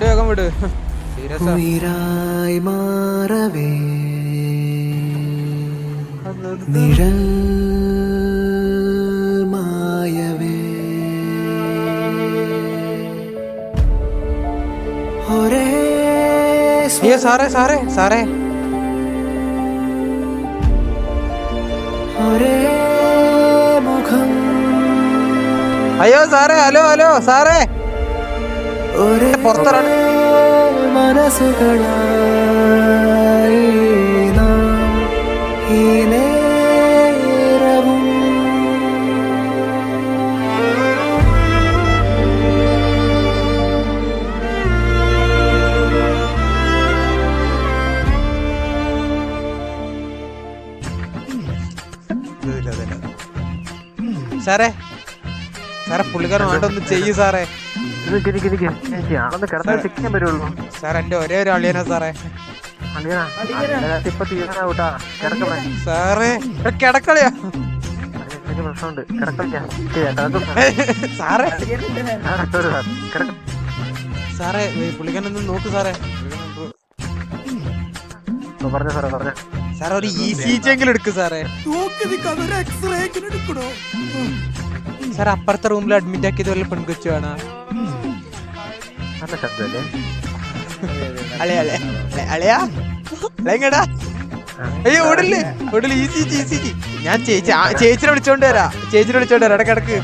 വേഗം വിട്. ഉയിരായി മാറവേ നിഴൽ മായവേ ഒരേ അയ്യോ സാറേ സാറേ സാറേ ഒരേ മുഖം അയ്യോ സാറേ ഹലോ ഹലോ സാറേ ഒരേ പുറത്തിറങ്ങി മനസ്സുകളായി നാം ഈ നേരവും സാറേ സാറേ പുള്ളിക്കാരൻ വേണ്ടൊന്ന് ചെയ്യൂ സാറേ. സാർ എന്റെ ഒരേ ഒരു അളിയനാ സാറേ. സാറേ കിടക്കളിയാ സാറേ സാറേ പുള്ളിക്കാരനൊന്ന് നോക്ക് സാറേ. സാറേ ഒരു ECG എങ്കിലും എടുക്ക് സാറേ. സാർ അപ്പുറത്തെ റൂമിൽ അഡ്മിറ്റ് ആക്കിയത് വല്ല പെൺകൊച്ചു വേണോ? അളിയാ അളയങ്ങടാ. അയ്യോ ഓടില്ലേ ഓടില്ല. ECG ഞാൻ ചേച്ചിനെ വിളിച്ചോണ്ട് വരാം. ചേച്ചിനെ വിളിച്ചോണ്ട് വരാം. ഇടക്കിടക്ക്